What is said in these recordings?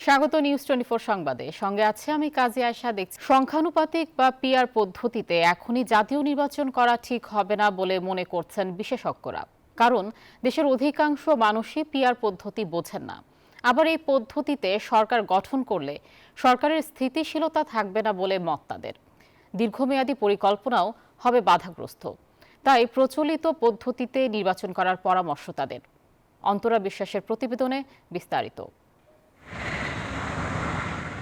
স্বাগত নিউজ 24 সংবাদে। সঙ্গে আছে আমি কাজী আয়েশা। দেখছি সংখ্যানুপাতিক বা পিআর পদ্ধতিতে এখনই জাতীয় নির্বাচন করা ঠিক হবে না বলে মনে করছেন বিশেষজ্ঞরা। কারণ দেশের অধিকাংশ মানুষই পিআর পদ্ধতি বোঝেন না। আবার এই পদ্ধতিতে সরকার গঠন করলে সরকারের স্থিতিশীলতা থাকবে না বলে মত তাদের। দীর্ঘমেয়াদী পরিকল্পনাও হবে বাধাগ্রস্ত। তাই প্রচলিত পদ্ধতিতে নির্বাচন করার পরামর্শ তাদের। অন্তরা বিশ্বাসের প্রতিবেদনে বিস্তারিত।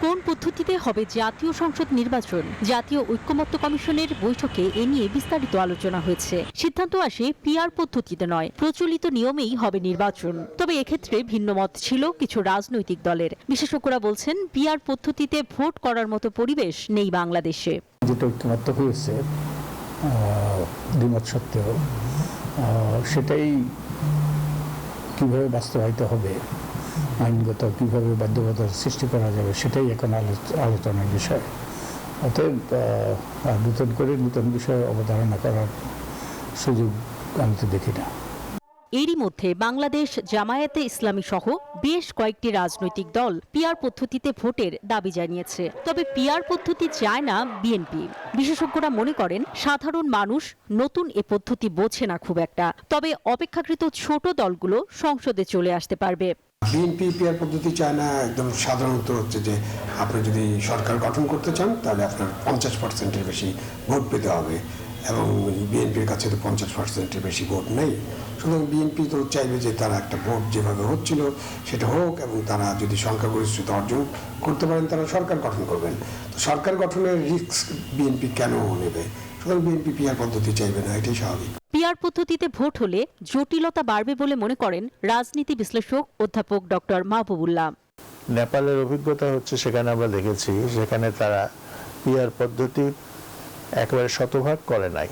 কোন পদ্ধতিতে হবে জাতীয় সংসদ নির্বাচন? জাতীয় ঐক্যমত্য কমিশনের বৈঠকে এ নিয়ে বিস্তারিত আলোচনা হয়েছে। সিদ্ধান্ত আসে পিআর পদ্ধতিতে নয়, প্রচলিত নিয়মেই হবে নির্বাচন। তবে এক্ষেত্রে ভিন্ন মত ছিল কিছু রাজনৈতিক দলের। বিশেষজ্ঞরা বলছেন পিআর পদ্ধতিতে ভোট করার মতো পরিবেশ নেই বাংলাদেশে। যেটা ঐক্যমত্য হয়েছে দ্বিমত সত্ত্বেও সেটাই কিভাবে বাস্তবায়িত হবে, আইনগত কিভাবে বাধ্যবাধকতা সৃষ্টি করা যাবে, সেটাই এখন আলোচনার বিষয়। অতএব নতুন বিষয়ে অবধারণা করার সুযোগ আমি তো দেখি না। এরই মধ্যে বাংলাদেশ জামায়াতে ইসলামী সহ বেশ কয়েকটি রাজনৈতিক দল পিআর পদ্ধতিতে ভোটের দাবি জানিয়েছে। তবে পিআর পদ্ধতি চায় না বিএনপি। বিশেষজ্ঞরা মনে করেন সাধারণ মানুষ নতুন এ পদ্ধতি বোঝে না খুব একটা। তবে অপেক্ষাকৃত ছোট দলগুলো সংসদে চলে আসতে পারবে। বিএনপি পিআর পদ্ধতি চায় না। একদম সাধারণত হচ্ছে যে আপনি যদি সরকার গঠন করতে চান তাহলে আপনার 50%-এর বেশি ভোট পেতে হবে, এবং বিএনপির কাছে তো 50%-এর বেশি ভোট নেই। সুতরাং বিএনপি তো চাইবে যে তারা একটা ভোট যেভাবে হচ্ছিল সেটা হোক, এবং তারা যদি সংখ্যাগরিষ্ঠতা অর্জন করতে পারেন তারা সরকার গঠন করবেন। তো সরকার গঠনের রিস্ক বিএনপি কেন নেবে? সুতরাং বিএনপি পিআর পদ্ধতি চাইবে না, এটাই স্বাভাবিক। পিআর পদ্ধতিতে ভোট হলে জটিলতা বাড়বে বলে মনে করেন রাজনীতি বিশ্লেষক অধ্যাপক ডক্টর মাহবুবুল্লাহ। নেপালের অভিজ্ঞতা হচ্ছে, সেখানে আমরা দেখেছি সেখানে তারা পিআর পদ্ধতি একেবারে শতভাগ করে নাই,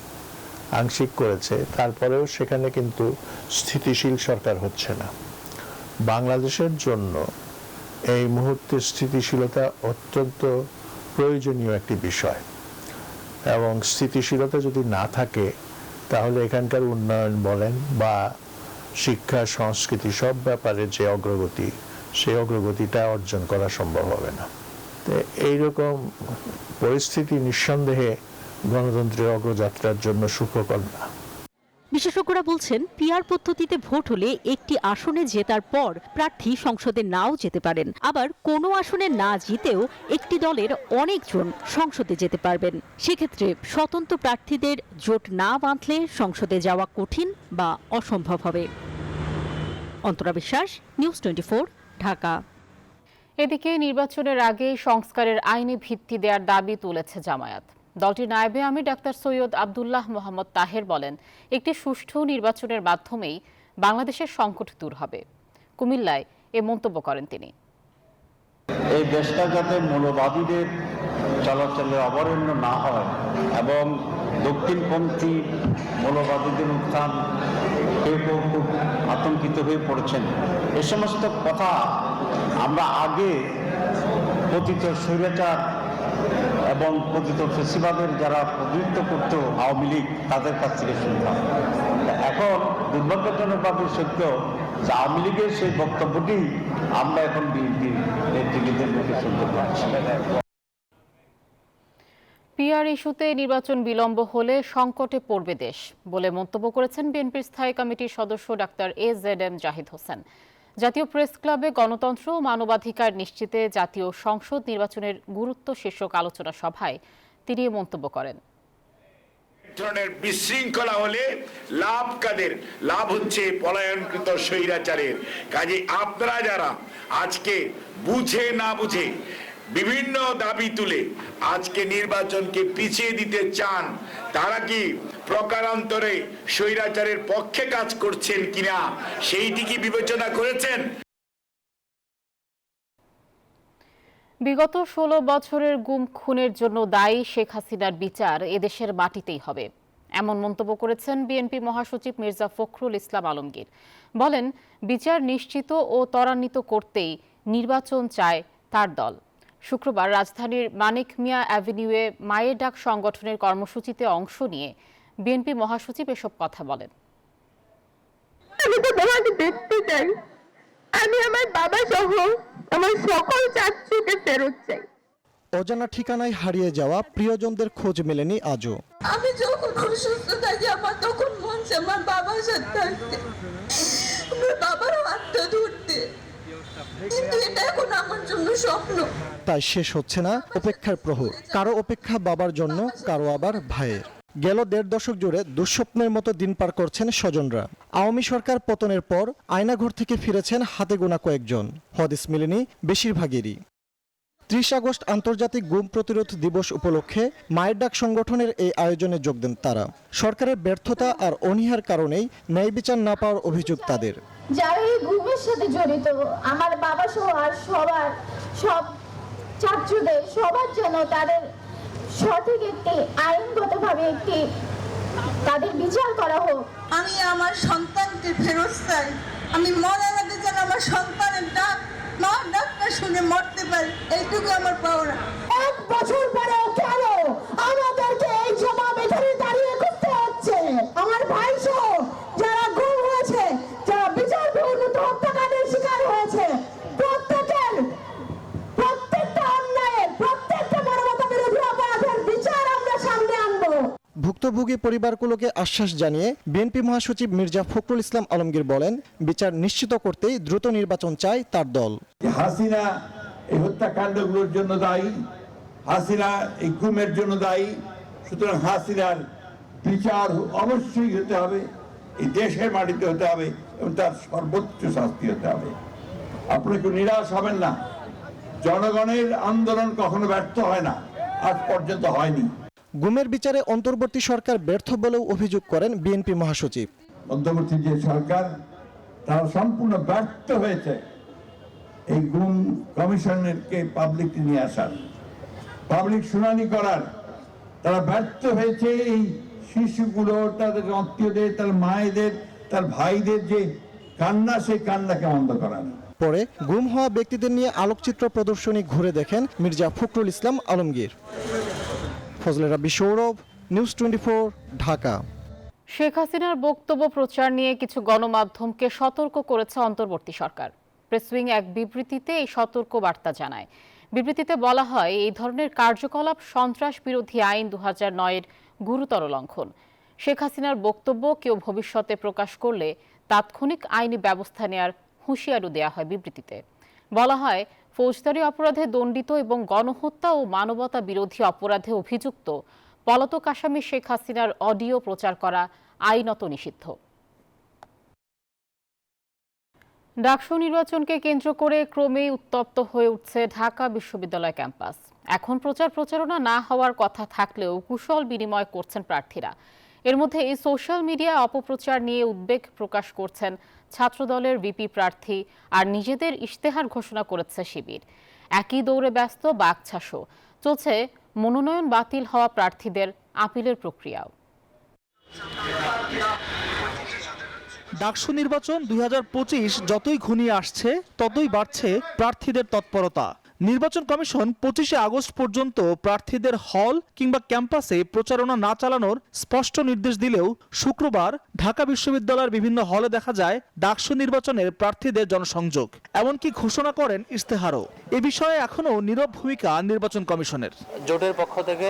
আংশিক করেছে। তারপরেও সেখানে কিন্তু স্থিতিশীল সরকার হচ্ছে না। বাংলাদেশের জন্য এই মুহূর্তে স্থিতিশীলতা অত্যন্ত প্রয়োজনীয় একটি বিষয়, এবং স্থিতিশীলতা যদি না থাকে তাহলে এখানকার উন্নয়ন বলেন বা শিক্ষা সংস্কৃতি সব ব্যাপারে যে অগ্রগতি, সেই অগ্রগতিটা অর্জন করা সম্ভব হবে না। তো এইরকম পরিস্থিতি নিঃসন্দেহে গণতন্ত্রের অগ্রযাত্রার জন্য সুখকর না। বিশেষজ্ঞরা বলছেন পিআর পদ্ধতিতে ভোট হলে একটি আসনে জেতার পর প্রার্থী সংসদে নাও যেতে পারেন। আবার কোনো আসনে না জিতেও একটি দলের অনেকজন সংসদে যেতে পারবেন। সেক্ষেত্রে স্বতন্ত্র প্রার্থীদের জোট না বাঁধলে সংসদে যাওয়া কঠিন বা অসম্ভব হবে। অন্তরা বিশ্বাস, নিউজ 24, ঢাকা। এদিকে নির্বাচনের আগে সংস্কারের আইনি ভিত্তি দেওয়ার দাবি তুলেছে জামায়াত। দলটির নায়েবে আমির ডাক্তার সৈয়দ আব্দুল্লাহ মোহাম্মদ তাহের বলেন, একটি সুষ্ঠু নির্বাচনের মাধ্যমেই বাংলাদেশের সংকট দূর হবে। কুমিল্লায় এ মন্তব্য করেন তিনি। এই দেশটা যাতে মৌলবাদীদের চলাচলের অবরণ্য না হয় এবং দক্ষিণপন্থী মৌলবাদীদের উত্থান, কেউ কেউ খুব আতঙ্কিত হয়ে পড়েছেন, এ সমস্ত কথা আমরা আগে পতিত স্বৈরাচার এবং পতিত ফেসিবাদের যারা প্রতিনিধিত্ব করত আওয়ামী লীগ, তাদের কাছ থেকে শুনতাম। এখন দুর্ভাগ্যজনকভাবে সত্য যে আওয়ামী লীগের সেই বক্তব্যটি আমরা এখন বিএনপির নেতৃত্বের মুখে শুনতে পাচ্ছি। পিআর ইস্যুতে নির্বাচন বিলম্ব হলে সংকটে পড়বে দেশ বলে মন্তব্য করেছেন বিএনপির স্থায়ী কমিটির সদস্য ডাক্তার AZM জাহিদ হোসেন। জাতীয় প্রেস ক্লাবে গণতন্ত্র ও মানবাধিকার নিশ্চিতে জাতীয় সংসদ নির্বাচনের গুরুত্ব শীর্ষক আলোচনা সভায় তিনি মন্তব্য করেন। ধরনের বিশৃঙ্খলা হলে লাভ কাদের? লাভ হচ্ছে পলায়নকৃত স্বৈরাচারের। কাজে আপনারা যারা আজকে বুঝে না বুঝে বিভিন্ন দাবি তুলে আজকে নির্বাচনকে পিছিয়ে দিতে চান, তারা কি প্রকারান্তরে স্বৈরাচারের পক্ষে কাজ করছেন কিনা সেইটি কি বিবেচনা করেছেন? বিগত 16 বছরের গুম খুনের জন্য দায়ী শেখ হাসিনার বিচার এদেশের মাটিতেই হবে, এমন মন্তব্য করেছেন বিএনপি মহাসচিব মির্জা ফখরুল ইসলাম আলমগীর। বলেন, বিচার নিশ্চিত ও ত্বরান্বিত করতেই নির্বাচন চায় তার দল। শুক্রবার রাজধানীর মানিক মিয়া অ্যাভিনিউয়ে মায়ের ডাক সংগঠনের কর্মসূচিতে অংশ নিয়ে বিএনপি মহাসচিব এসব কথা বলেন। আমি তো তোমাকে দেখতে চাই, আমি আমার বাবা সহ আমার সকল চাচুকে ফেরত চাই। অজানা ঠিকানায় হারিয়ে যাওয়া প্রিয়জনদের খোঁজ মেলেনি আজও। আমি যখন অসুস্থ থাকি আমার তখন মন চায় আমার বাবার সাথে থাকতে, আমার বাবারও হাতটা ধরতে, কিন্তু এটা এখন আমার জন্য স্বপ্ন। তাই শেষ হচ্ছে না অপেক্ষার প্রহর, কারো অপেক্ষা বাবার জন্য, কারো আবার ভাইয়ের। গেল ১.৫ দশক জুড়ে দুঃস্বপ্নের মতো দিন পার করছেন স্বজনরা। আওয়ামী সরকার পতনের পর আয়নাঘর থেকে ফিরেছেন হাতে গোনা কয়েকজন, হদিস মেলেনি বেশিরভাগেরই। ৩০ আগস্ট আন্তর্জাতিক গুম প্রতিরোধ দিবস উপলক্ষে মায়ের ডাক সংগঠনের এই আয়োজনে যোগ দেন তারা। সরকারের ব্যর্থতা আর অনীহার কারণেই ন্যায় বিচার না পাওয়ার অভিযোগ তাদের। যারা এই গুমের সাথে জড়িত, আমার বাবা সহ আর সব ছাত্রদের সবার জন্য তাদের সঠিক একটি আইনগতভাবে একটি তাদের বিচার করা হোক। আমি আমার সন্তানকে ফেরত চাই। আমি মরার আগে যেন আমার সন্তানের ডাক, মা ডাকটা শুনে মরতে পারি, এইটুকু আমার পাওনা। 1 বছর পরেও কেন আমাদেরকে এই জমাবেদারি দাঁড়িয়ে করতে হচ্ছে? আমার ভাই সহ যারা গুম হয়েছে, যারা বিচার বহির্ভূত হত্যাকাণ্ডের শিকার হয়েছে, প্রত্যেকটা অন্যায়ের, প্রত্যেকটা মানবতা বিরোধী অপরাধের বিচার আমরা সামনে আনবো। ভুক্তভোগী পরিবারগুলোকে আশ্বাস জানিয়ে বিএনপি মহাসচিব মির্জা ফখরুল ইসলাম আলমগীর বলেন, বিচার নিশ্চিত করতেই দ্রুত নির্বাচন চায় তার দল। হাসিনা এই হত্যাকাণ্ডগুলোর জন্য দায়ী, হাসিনা এই গুমের জন্য দায়ী। সুতরাং হাসিনার বিচার অবশ্যই হতে হবে, এই দেশের মাটিতে হতে হবে এবং তার সর্বোচ্চ শাস্তি হতে হবে। আপনি কেউ নিরাশ হবেন না, জনগণের আন্দোলন কখনো ব্যর্থ হয় না, আজ পর্যন্ত হয়নি। গুমের বিচারে অন্তর্বর্তী সরকার ব্যর্থ বলেও অভিযোগ করেন বিএনপি মহাসচিব। অন্তর্বর্তী যে সরকার, তারা সম্পূর্ণ ব্যর্থ হয়েছে এই গুম কমিশনকে পাবলিককে নিয়ে আসার, পাবলিক শুনানি করার। তারা ব্যর্থ হয়েছে এই শিশুগুলো, তাদের আত্মীয়দের, তার মায়েদের, তার ভাইদের যে কান্না, সেই কান্নাকে বন্ধ করার। পরে গুম হওয়া ব্যক্তিদের নিয়ে আলোকচিত্র প্রদর্শনী ঘুরে দেখেন মির্জা ফখরুল ইসলাম আলমগীর। ফজলে রাব্বি সৌরভ, নিউজ 24, ঢাকা। শেখ হাসিনার বক্তব্য প্রচার নিয়ে কিছু গণমাধ্যমকে সতর্ক করেছে অন্তর্বর্তী সরকার। প্রেস উইং এক বিবৃতিতে এই সতর্ক বার্তা জানায়। বিবৃতিতে বলা হয়, এই ধরনের কার্যকলাপ সন্ত্রাস বিরোধী আইন 2009-এর গুরুতর লঙ্ঘন। শেখ হাসিনার বক্তব্য কেউ ভবিষ্যতে প্রকাশ করলে তাৎক্ষণিক আইনি ব্যবস্থা নেওয়ার হুঁশিয়ারি দেওয়া হয় বিবৃতিতে। বলা হয়, ফৌজদারি অপরাধে দণ্ডিত এবং গণহত্যা ও মানবতা বিরোধী অপরাধে অভিযুক্ত পলাতক আসামি শেখ হাসিনার অডিও প্রচার করা আইনত নিষিদ্ধ। ডাকসু নির্বাচনকে কেন্দ্র করে ক্রমেই উত্তপ্ত হয়ে উঠছে ঢাকা বিশ্ববিদ্যালয় ক্যাম্পাস। এখন প্রচারণা না হওয়ার কথা থাকলেও কুশল বিনিময় করছেন প্রার্থীরা। এর মধ্যে এই সোশ্যাল মিডিয়া অপপ্রচার নিয়ে উদ্বেগ প্রকাশ করছেন ছাত্রদলের ভিপি প্রার্থী, আর নিজেদের ইশতেহার ঘোষণা করেছে শিবির। একই দৌড়ে ব্যস্ত বাকছাসও চলছে মনোনয়ন বাতিল হওয়া প্রার্থীদের আপিলের প্রক্রিয়াও। ডাকসু নির্বাচন 2025 যতই ঘনিয়ে আসছে ততই বাড়ছে প্রার্থীদের তৎপরতা। নির্বাচন কমিশন 25 আগস্ট পর্যন্ত প্রার্থীদের হল কিংবা ক্যাম্পাসে প্রচারণা না চালানোর স্পষ্ট নির্দেশ দিলেও শুক্রবার ঢাকা বিশ্ববিদ্যালয়ের বিভিন্ন হলে দেখা যায় ডাকসু নির্বাচনের প্রার্থীদের জনসংযোগ, এমনকি ঘোষণা করেন ইশতেহারও। এ বিষয়ে এখনও নীরব ভূমিকা নির্বাচন কমিশনের। জোটের পক্ষ থেকে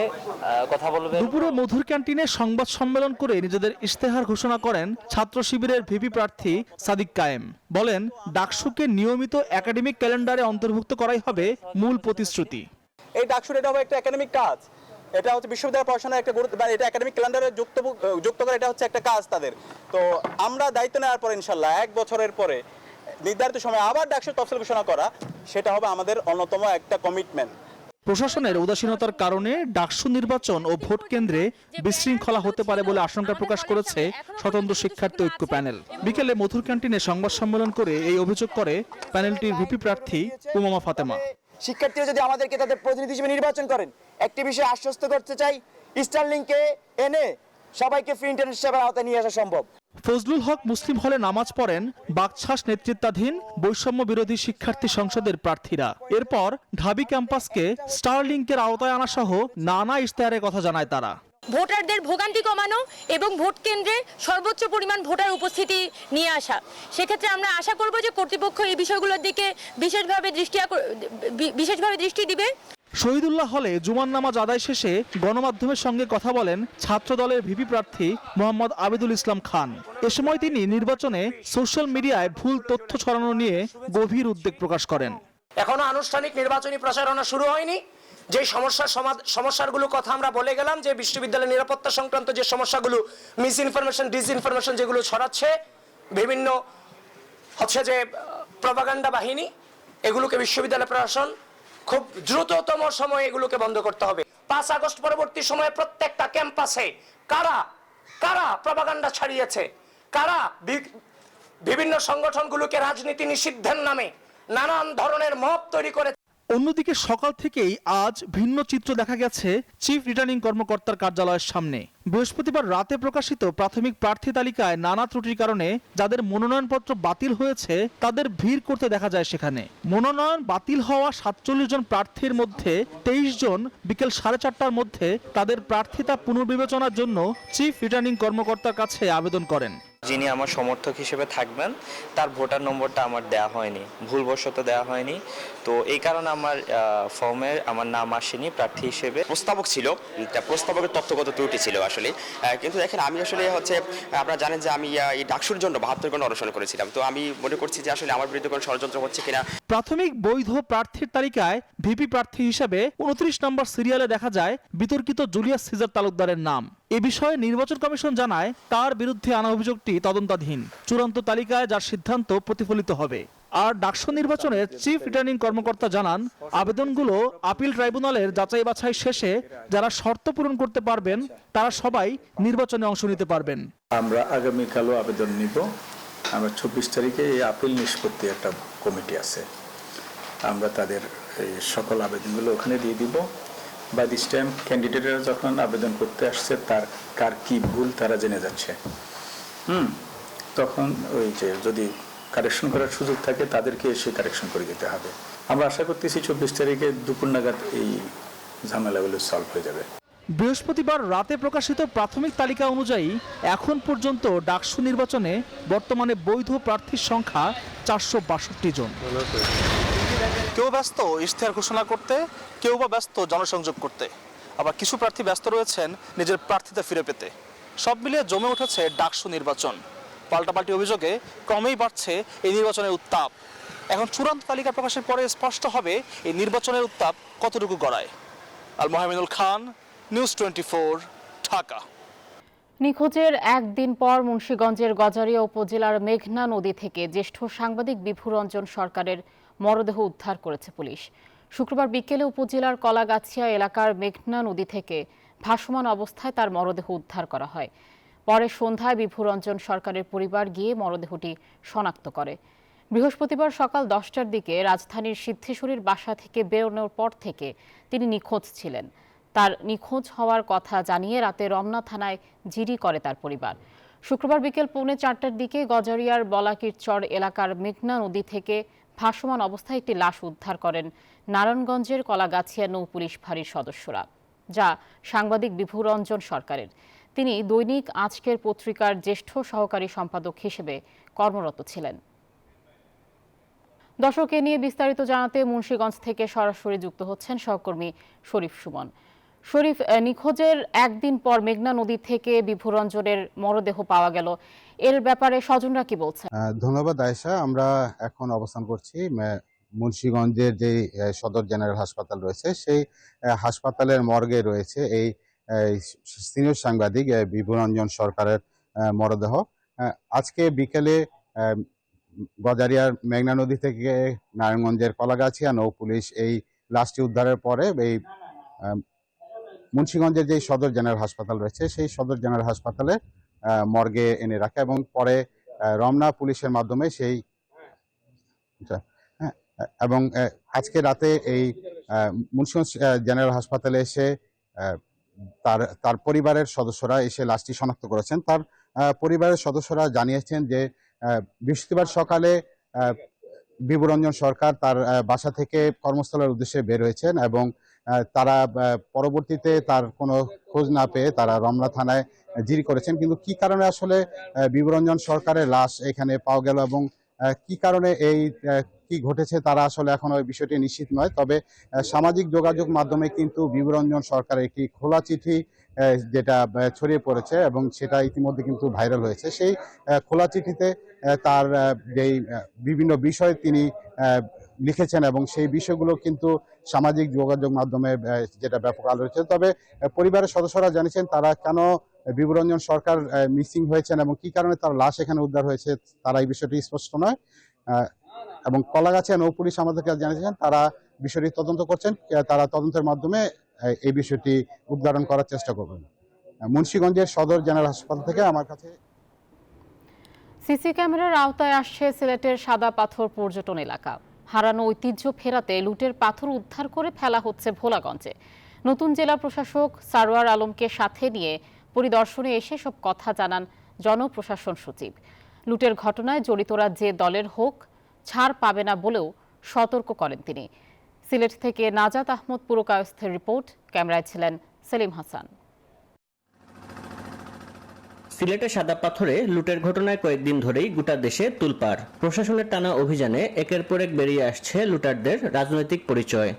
কথা বলবেন। দুপুরে মধুর ক্যান্টিনে সংবাদ সম্মেলন করে নিজেদের ইশতেহার ঘোষণা করেন ছাত্র শিবিরের ভিপি প্রার্থী সাদিক কায়েম। বলেন, ডাকসুকে নিয়মিত একাডেমিক ক্যালেন্ডারে অন্তর্ভুক্ত করাই হবে মূল প্রতিশ্রুতি। এই ডাকসুর এটা হবে একটা একাডেমিক কাজ, এটা হচ্ছে বিশ্ববিদ্যালয় পড়াশোনার একটা গুরুত্ব, এটা একাডেমিক ক্যালেন্ডারে যুক্ত করে, এটা হচ্ছে একটা কাজ তাদের। তো আমরা দায়িত্ব নেওয়ার পর ইনশাল্লাহ 1 বছরের পরে নির্ধারিত সময় আবার ডাকসুর তফসিল ঘোষণা করা, সেটা হবে আমাদের অন্যতম একটা কমিটমেন্ট। প্রশাসনের উদাসীনতার কারণে ডাকসু নির্বাচন ও ভোট কেন্দ্রে বিশৃঙ্খলা হতে পারে বলে আশঙ্কা প্রকাশ করেছে স্বতন্ত্র শিক্ষার্থী ঐক্য প্যানেল। বিকেলে মধুর ক্যান্টিনে সংবাদ সম্মেলন করে এই অভিযোগ করে প্যানেলটির ভিপি প্রার্থী উমামা ফাতেমা। শিক্ষার্থীরা যদি আমাদেরকে তাদের প্রতিনিধি হিসেবে নির্বাচন করেন, একটি বিষয়ে আশ্বস্ত করতে চাই, স্টারলিংকে এনে সবাইকে ফ্রি ইন্টারনেট সেবার আওতায় নিয়ে আসা সম্ভব। ফজলুল হক মুসলিম হলে নামাজ পড়েন বাকছাস নেতৃত্বাধীন বৈষম্য বিরোধী শিক্ষার্থী সংসদের প্রার্থীরা। এরপর ঢাবি ক্যাম্পাসকে স্টারলিংকের আওতায় আনা সহ নানা ইশতেহারের কথা জানায় তারা। ভোটারদের ভোগান্তি কমানো এবং ভোট কেন্দ্রে সর্বোচ্চ পরিমাণ ভোটার উপস্থিতি নিয়ে আসা। সেক্ষেত্রে আমরা আশা করব যে কর্তৃপক্ষ এই বিষয়গুলোর দিকে বিশেষভাবে দৃষ্টি দিবে। শহীদুল্লাহ হলে জুমার নামাজ আদায় শেষে গণমাধ্যমের সঙ্গে কথা বলেন ছাত্রদলের ভিপি প্রার্থী মোহাম্মদ আবিদুল ইসলাম খান। এ সময় তিনি নির্বাচনে সোশ্যাল মিডিয়ায় ভুল তথ্য ছড়ানো নিয়ে গভীর উদ্বেগ প্রকাশ করেন। এখনো আনুষ্ঠানিক নির্বাচনী প্রচারণা শুরু হয়নি। যে সমস্যাগুলো কথা আমরা বলে গেলাম, যে বিশ্ববিদ্যালয়ের নিরাপত্তা সংক্রান্ত যে সমস্যাগুলো, মিস ইনফরমেশন, ডিসইনফরমেশন যেগুলো ছড়াচ্ছে বিভিন্ন যে প্রপাগান্ডা বাহিনী, এগুলোকে বিশ্ববিদ্যালয় প্রশাসন খুব দ্রুততম সময়ে এগুলোকে বন্ধ করতে হবে। 5 আগস্ট পরবর্তী সময়ে প্রত্যেকটা ক্যাম্পাসে কারা কারা প্রপাগান্ডা ছড়িয়েছে, কারা বিভিন্ন সংগঠনগুলোকে রাজনীতি নিষিদ্ধের নামে নানান ধরনের মব তৈরি করে। অন্যদিকে সকাল থেকেই আজ ভিন্ন চিত্র দেখা গেছে চিফ রিটার্নিং কর্মকর্তার কার্যালয়ের সামনে। বৃহস্পতিবার রাতে প্রকাশিত প্রাথমিক প্রার্থী তালিকায় নানা ত্রুটির কারণে যাদের মনোনয়নপত্র বাতিল হয়েছে তাদের ভিড় করতে দেখা যায় সেখানে। মনোনয়ন বাতিল হওয়া 47 জন প্রার্থীর মধ্যে 23 জন বিকেল 4:30টার মধ্যে তাদের প্রার্থিতা পুনর্বিবেচনার জন্য চিফ রিটার্নিং কর্মকর্তার কাছে আবেদন করেন। যিনি আমার সমর্থক হিসেবে থাকবেন তার ভোটার নম্বরটা আমার দেওয়া হয়নি, ভুলবশত দেওয়া হয়নি। তো এই কারণে আমার ফর্মে আমার নাম আসেনি প্রার্থী হিসেবে। প্রস্তাবক ছিল, প্রস্তাবকের তথ্যগত ত্রুটি ছিল আসলে। কিন্তু দেখেন, আমি আসলে আপনারা জানেন যে আমি এই ডাকসুর জন্য 72 ঘন্টা অনশন করেছিলাম। তো আমি মনে করছি যে আসলে আমার বিরুদ্ধে কোনো ষড়যন্ত্র হচ্ছে কিনা। প্রাথমিক বৈধ প্রার্থীর তালিকায় ভিপি প্রার্থী হিসেবে 29 নম্বর সিরিয়ালে দেখা যায় বিতর্কিত জুলিয়াস সিজার তালুকদারের নাম। এ বিষয়ে নির্বাচন কমিশন জানায় তার বিরুদ্ধে আনা অভিযোগটি তদন্তাধীন। চূড়ান্ত তালিকায় যার সিদ্ধান্ত প্রতিফলিত হবে। আর ডাকসু নির্বাচনের চিফ রিটার্নিং কর্মকর্তা জানান, আবেদনগুলো আপিল ট্রাইব্যুনালের যাচাই বাছাই শেষে যারা শর্ত পূরণ করতে পারবেন তারা সবাই নির্বাচনে অংশ নিতে পারবেন। আমরা আগামীকালও আবেদন নিব। আমরা 24 তারিখে এই আপিল নিষ্পত্তি একটা কমিটি আছে, আমরা তাদের এই সকল আবেদনগুলো ওখানে দিয়ে দিব। বাই দিস টাইম ক্যান্ডিডেটরা যখন আবেদন করতে আসছে তার কার কি ভুল তারা জেনে যাচ্ছে। তখন ওই যে যদি কারেকশন করার সুযোগ থাকে তাদেরকে এসে কারেকশন করে দিতে হবে। আমরা আশা করতেছি 24 তারিখে দুপুর নাগাদ এই ঝামেলাগুলো সলভ হয়ে যাবে। বৃহস্পতিবার রাতে প্রকাশিত প্রাথমিক তালিকা অনুযায়ী এখন পর্যন্ত ডাকসু নির্বাচনে বর্তমানে বৈধ প্রার্থীর সংখ্যা 462 জন। কেউ ব্যস্ত ইশতেহার ঘোষণা করতে, কেউ বা ব্যস্ত জনসংযোগ করতে, আবার কিছু প্রার্থী ব্যস্ত রয়েছেন নিজের প্রার্থিতা ফিরে পেতে। সব মিলিয়ে জমে উঠেছে ডাকসু নির্বাচন। পাল্টাপাল্টি অভিযোগে ক্রমেই বাড়ছে এই নির্বাচনের উত্তাপ। এখন চূড়ান্ত তালিকা প্রকাশের পরে স্পষ্ট হবে এই নির্বাচনের উত্তাপ কতটুকু গড়ায়। আল মোহামিনুল খান, নিউজ 24, ঢাকা। নিখোঁজের একদিন পর মুন্সিগঞ্জের গজারিয়া উপজেলার মেঘনা নদী থেকে জ্যেষ্ঠ সাংবাদিক বিভুরঞ্জন সরকারের মরদেহ উদ্ধার করেছে পুলিশ। শুক্রবার বিকেলে উপজেলার কলাগাছিয়া এলাকার মেঘনা নদী থেকে ভাসমান অবস্থায় তার মরদেহ উদ্ধার করা হয়। পরে সন্ধ্যায় বিভুরঞ্জন সরকারের পরিবার গিয়ে মরদেহটি শনাক্ত করে। বৃহস্পতিবার সকাল 10টার দিকে রাজধানীর সিদ্ধেশ্বরীর বাসা থেকে বেরোনোর পর থেকে তিনি নিখোঁজ ছিলেন। তার নিখোঁজ হওয়ার কথা জানিয়ে রাতে রমনা থানায় জিডি করে তার পরিবার। শুক্রবার বিকেল 3:45টার দিকে গজারিয়ার বলাকিরচর এলাকার মেঘনা নদী থেকে ভাসমান অবস্থায় একটি লাশ উদ্ধার করেন নারায়ণগঞ্জের কলাগাছিয়া নৌ পুলিশ ফাঁড়ির সদস্যরা, যা সাংবাদিক বিভুরঞ্জন সরকারের। তিনি দৈনিক আজকের পত্রিকার জ্যেষ্ঠ সহকারী সম্পাদক হিসেবে কর্মরত ছিলেন। দর্শক, এ নিয়ে বিস্তারিত জানাতে মুন্সিগঞ্জ থেকে সরাসরি যুক্ত হচ্ছেন সহকর্মী শরীফ সুমন। শরীফ, নিখোঁজের একদিন পর মেঘনা নদী থেকে বিভুরঞ্জনের মরদেহ পাওয়া গেল, এর ব্যাপারে স্বজনরা কি বলছেন? ধন্যবাদ আয়েশা। আমরা এখন অবস্থান করছি মুন্সিগঞ্জের যে সদর জেনারেল হাসপাতাল রয়েছে সেই হাসপাতালের মর্গে রয়েছে এই সিনিয়র সাংবাদিক বিভুরঞ্জন সরকারের মরদেহ। আজকে বিকেলে গজারিয়ার মেঘনা নদী থেকে নারায়ণগঞ্জের কলাগাছিয়া নৌ পুলিশ এই লাশটি উদ্ধারের পরে এই মুন্সিগঞ্জের যে সদর জেনারেল হাসপাতাল রয়েছে সেই সদর জেনারেল হাসপাতালে মর্গে এনে রাখে এবং পরে রমনা পুলিশের মাধ্যমে সেই এবং আজকে রাতে এই মুন্সিগঞ্জ জেনারেল হাসপাতালে এসে তার পরিবারের সদস্যরা এসে লাশটি শনাক্ত করেছেন। তার পরিবারের সদস্যরা জানিয়েছেন যে বৃহস্পতিবার সকালে বিভুরঞ্জন সরকার তার বাসা থেকে কর্মস্থলের উদ্দেশ্যে বের হয়েছেন এবং তারা পরবর্তীতে তার কোনো খোঁজ না পেয়ে তারা রমনা থানায় জিডি করেছেন। কিন্তু কি কারণে আসলে বিবরঞ্জন সরকারের লাশ এখানে পাওয়া গেল এবং কি কারণে এই কি ঘটেছে তারা আসলে এখন ওই বিষয়টি নিশ্চিত নয়। তবে সামাজিক যোগাযোগ মাধ্যমে কিন্তু বিবরঞ্জন সরকারের একটি খোলা চিঠি যেটা ছড়িয়ে পড়েছে এবং সেটা ইতিমধ্যে কিন্তু ভাইরাল হয়েছে। সেই খোলা চিঠিতে তার যেই বিভিন্ন বিষয় তিনি লিখেছেন এবং সেই বিষয়গুলো কিন্তু সামাজিক যোগাযোগ মাধ্যমে যেটা ব্যাপক আলোচিত। তবে পরিবারের সদস্যরা জানিয়েছেন তারা কেন বিবরঞ্জন সরকার মিসিং হয়েছেন এবং কি কারণে তার লাশ এখানে উদ্ধার হয়েছে তারা এই বিষয়টি স্পষ্ট নয়। এবং কলাগাছিয়া নৌ পুলিশ আমাদেরকে জানিয়েছেন তারা বিষয়টি তদন্ত করছেন, তারা তদন্তের মাধ্যমে এই বিষয়টি উদ্ঘাটন করার চেষ্টা করবেন। মুন্সিগঞ্জের সদর জেনারেল হাসপাতাল থেকে আমার কাছে। সিসি ক্যামেরার আওতায় আসছে সিলেটের সাদা পাথর পর্যটন এলাকা। হারানো ঐতিহ্য ফেরাতে লুটের পাথর উদ্ধার করে ফেলা হচ্ছে ভোলাগঞ্জে। নতুন জেলা প্রশাসক সারোয়ার আলমকে সাথে নিয়ে পরিদর্শনে এসে সব কথা জানান জনপ্রশাসন সচিব। লুটের ঘটনায় জড়িতরা যে দলের হোক ছাড় পাবে না বলেও সতর্ক করেন তিনি। সিলেট থেকে নাজাত আহমদ পুরকায়স্থের রিপোর্ট, ক্যামেরায় ছিলেন সেলিম হাসান। সিলেটের সাদা পাথরে লুটের ঘটনায় কয়েকদিন ধরেই গোটা দেশে তুলপাড়। প্রশাসনের টানা অভিযানে একের পর এক বেরিয়ে আসছে লুটারদের রাজনৈতিক পরিচয়।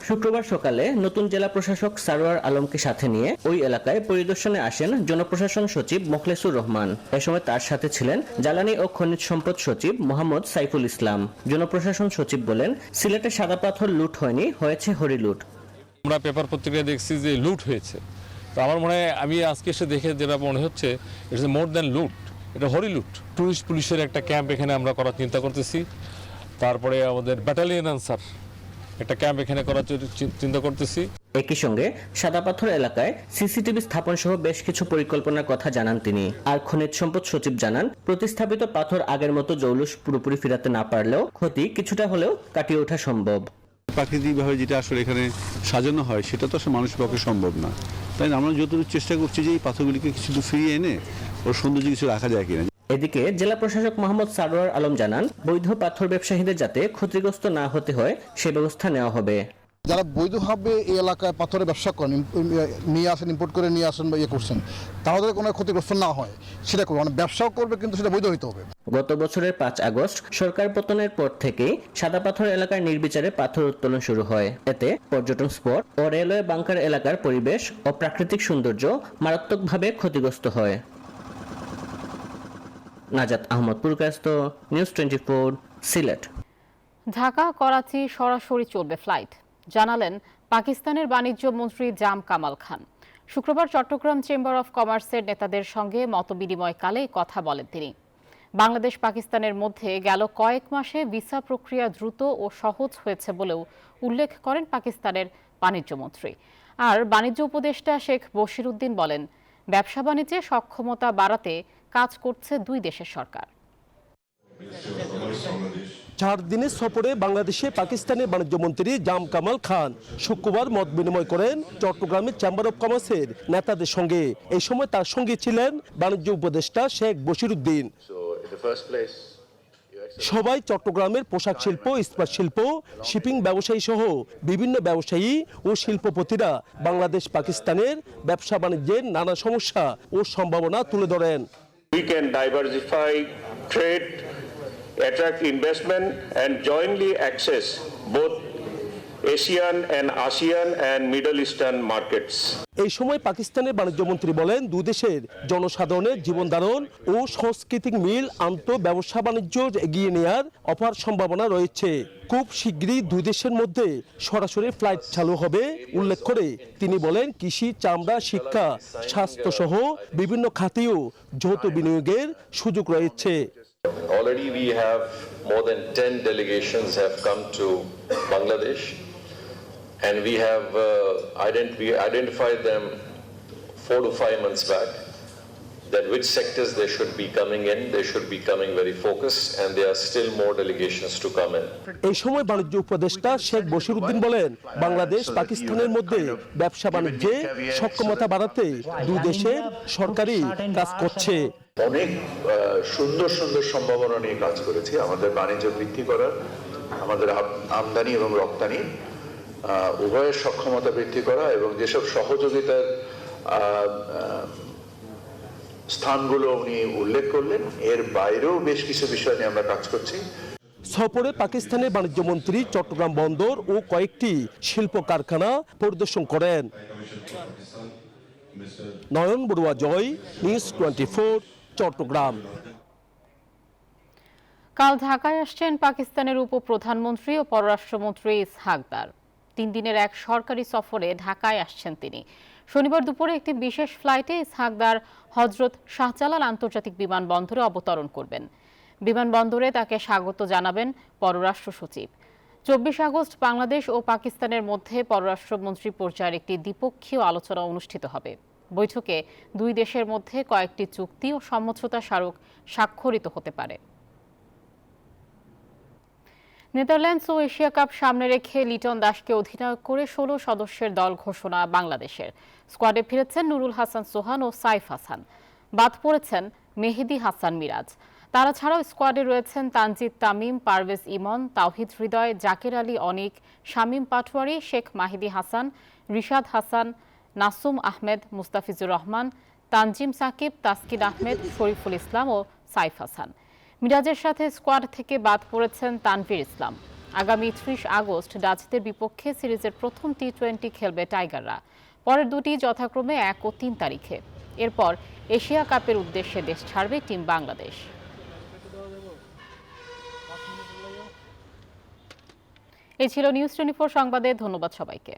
শুক্রবার সকালে নতুন জেলা প্রশাসক সারোয়ার আলমকে সাথে নিয়ে ওই এলাকায় পরিদর্শনে আসেন জনপ্রশাসন সচিব মোখলেসুর রহমান। এ সময় তার সাথে ছিলেন জ্বালানি ও খনিজ সম্পদ সচিব মোহাম্মদ সাইফুল ইসলাম। জনপ্রশাসন সচিব বলেন, সিলেটের সাদা পাথর লুট হয়নি, হয়েছে হরিলুট। আমরা পেপার পত্রিকায় দেখছি যে লুট হয়েছে, তো আমার মনে হয় আমি আজকে এসে দেখে যেটা মনে হচ্ছে ইটস মোর দ্যান লুট, এটা হরিলুট। টুরিস্ট পুলিশের একটা ক্যাম্প এখানে আমরা করার চিন্তা করতেছি। তারপরে আমাদের ব্যাটালিয়ন আনসার একটা ক্যাম্প এখানে করার চিন্তা করতেছি। একই সঙ্গে সাদা পাথর এলাকায় সিসিটিভি স্থাপন সহ বেশ কিছু পরিকল্পনার কথা জানান তিনি। আর খনিজ সম্পদ সচিব জানান, প্রতিস্থাপিত পাথর আগের মতো জৌলুস পুরোপুরি ফিরাতে না পারলেও ক্ষতি কিছুটা হলেও কাটিয়ে ওঠা সম্ভব। প্রাকৃতিকভাবে যেটা আসলে এখানে সাজানো হয় সেটা তো আসলে মানুষের পক্ষে সম্ভব না, তাই আমরা যতটুকু চেষ্টা করছি যে এই পাথরগুলিকে কিছু ফিরিয়ে এনে ওর সৌন্দর্য কিছু রাখা যায় কিনা। এদিকে জেলা প্রশাসক মোহাম্মদ সারোয়ার আলম জানান, বৈধ পাথর ব্যবসায়ীদের যাতে ক্ষতিগ্রস্ত না হতে হয় সে ব্যবস্থা নেওয়া হবে। যারা বৈধভাবে এই এলাকায় পাথরের ব্যবসা করেন, নিয়ে আসেন, ইম্পোর্ট করে নিয়ে আসেন বা ইয়ে করছেন, তাহলে কোনো ক্ষতিগ্রস্ত না হয় সেটা করবে, মানে ব্যবসাও করবে কিন্তু সেটা বৈধ হতে হবে। গত বছরের 5 আগস্ট সরকার পতনের পর থেকেই সাদা পাথর এলাকার নির্বিচারে পাথর উত্তোলন শুরু হয়। এতে পর্যটন স্পট ও রেলওয়ে বাংকার এলাকার পরিবেশ ও প্রাকৃতিক সৌন্দর্য মারাত্মকভাবে ক্ষতিগ্রস্ত হয়। নাজাত আহমদ পুরকায়স্থ, নিউজ 24, সিলেট। ঢাকা করাচি সরাসরি চলবে ফ্লাইট, জানালেন পাকিস্তানের বাণিজ্য মন্ত্রী জাম কামাল খান। শুক্রবার চট্টগ্রাম চেম্বার অফ কমার্সের নেতাদের সঙ্গে মতবিনিময়কালে কথা বলেন তিনি। বাংলাদেশ পাকিস্তানের মধ্যে গেল কয়েক মাসে ভিসা প্রক্রিয়া দ্রুত ও সহজ হয়েছে বলেও উল্লেখ করেন পাকিস্তানের বাণিজ্য মন্ত্রী। আর বাণিজ্য উপদেষ্টা শেখ বশির উদ্দিন বলেন, ব্যবসা বাণিজ্যে সক্ষমতা বাড়াতে কাজ করছে দুই দেশের সরকার। 4 দিনের সফরে বাংলাদেশে পাকিস্তানের বাণিজ্য মন্ত্রী জাম কামাল খান শুক্রবার মত বিনিময় করেন চট্টগ্রামের চেম্বার অব কমার্সের নেতাদের সঙ্গে। এই সময় তার সঙ্গে ছিলেন বাণিজ্য উপদেষ্টা শেখ বশির উদ্দিন। সবাই চট্টগ্রামের পোশাক শিল্প, ইস্পাত শিল্প, শিপিং ব্যবসায়ী সহ বিভিন্ন ব্যবসায়ী ও শিল্পপতিরা বাংলাদেশ পাকিস্তানের ব্যবসা বাণিজ্যের নানা সমস্যা ও সম্ভাবনা তুলে ধরেন। We can diversify trade, attract investment and jointly access both Asian and ASEAN and Middle Eastern markets. এই সময় পাকিস্তানের বাণিজ্য মন্ত্রী বলেন, দুই দেশের জনসাধারণের জীবন ধারণ ও সাংস্কৃতিক মিল আন্তঃ ব্যবসা বাণিজ্য এগিয়ে নেওয়ার অপার সম্ভাবনা রয়েছে। খুব শীঘ্রই দুই দেশের মধ্যে সরাসরি ফ্লাইট চালু হবে উল্লেখ করে তিনি বলেন, কৃষি, চামড়া, শিক্ষা, স্বাস্থ্য সহ বিভিন্ন খাতেও যৌথ বিনিয়োগের সুযোগ রয়েছে। Already we have more than 10 delegations have come to Bangladesh, and we have identified them 4 to 5 months back, that which sectors they should be coming in. They should be coming very focused, and there are still more delegations to come in. এই সময় বাণিজ্য উপদেষ্টা শেখ বশির উদ্দিন বলেন, বাংলাদেশ পাকিস্তানের মধ্যে ব্যবসা বাণিজ্যে সক্ষমতা বাড়াতে দুই দেশের সরকারই কাজ করছে। অনেক সুন্দর সুন্দর সম্ভাবনা নিয়ে কাজ করেছি আমাদের বাণিজ্য বৃদ্ধি করার, আমাদের আমদানি এবং রপ্তানি উভয়ের সক্ষমতা বৃদ্ধি করা এবং যেসব সহযোগিতার স্থানগুলো উনি উল্লেখ করলেন, এর বাইরেও বেশ কিছু বিষয় নিয়ে আমরা কাজ করছি। সফরে পাকিস্তানের বাণিজ্যমন্ত্রী চট্টগ্রাম বন্দর ও কয়েকটি শিল্প কারখানা পরিদর্শন করেন। নয়ন বড়ুয়া জয়, নিউজ 24, চট্টগ্রাম। কাল ঢাকায় আসছেন পাকিস্তানের উপপ্রধানমন্ত্রী ও পররাষ্ট্রমন্ত্রী ইসহাক দার। 3 দিনের এক সরকারি সফরে ঢাকায় আসছেন তিনি। শনিবার দুপুরে একটি বিশেষ ফ্লাইটে ইসহাক দার হজরত শাহজালাল আন্তর্জাতিক বিমানবন্দরে অবতরণ করবেন। বিমানবন্দরে তাকে স্বাগত জানাবেন পররাষ্ট্র সচিব। 24 আগস্ট বাংলাদেশ ও পাকিস্তানের মধ্যে পররাষ্ট্রমন্ত্রী পর্যায়ের একটি দ্বিপক্ষীয় আলোচনা অনুষ্ঠিত হবে। বৈঠকে দুই দেশের মধ্যে কয়েকটি চুক্তি ও সমঝোতা স্মারক স্বাক্ষরিত হতে পারে। নেদারল্যান্ডস ও এশিয়া কাপ সামনে রেখে লিটন দাসকে অধিনায়ক করে 16 সদস্যের দল ঘোষণা বাংলাদেশের। স্কোয়াডে ফিরেছেন নুরুল হাসান সোহান ও সাইফ হাসান। বাদ পড়েছেন মেহেদী হাসান মিরাজ। তারা ছাড়াও স্কোয়াডে রয়েছেন তানজিদ তামিম, পারভেজ ইমন, তাওহিদ হৃদয়, জাকির আলী অনিক, শামীম পাটোয়ারি, শেখ মাহিদী হাসান, রিশাদ হাসান, নাসুম আহমেদ, মুস্তাফিজুর রহমান, তানজিম সাকিব, তাসকিন আহমেদ, শরীফুল ইসলাম ও সাইফ হাসান। মিরাজের সাথে স্কোয়াড থেকে বাদ পড়েছেন তানভীর ইসলাম। আগামী 30 আগস্ট ডাচদের বিপক্ষে সিরিজের প্রথম টি20 খেলবে টাইগাররা। পরের দুটি যথাক্রমে 1 ও 3 তারিখে। এরপর এশিয়া কাপের উদ্দেশ্যে দেশ ছাড়বে টিম বাংলাদেশ। এই ছিল নিউজ 24 সংবাদে। ধন্যবাদ সবাইকে।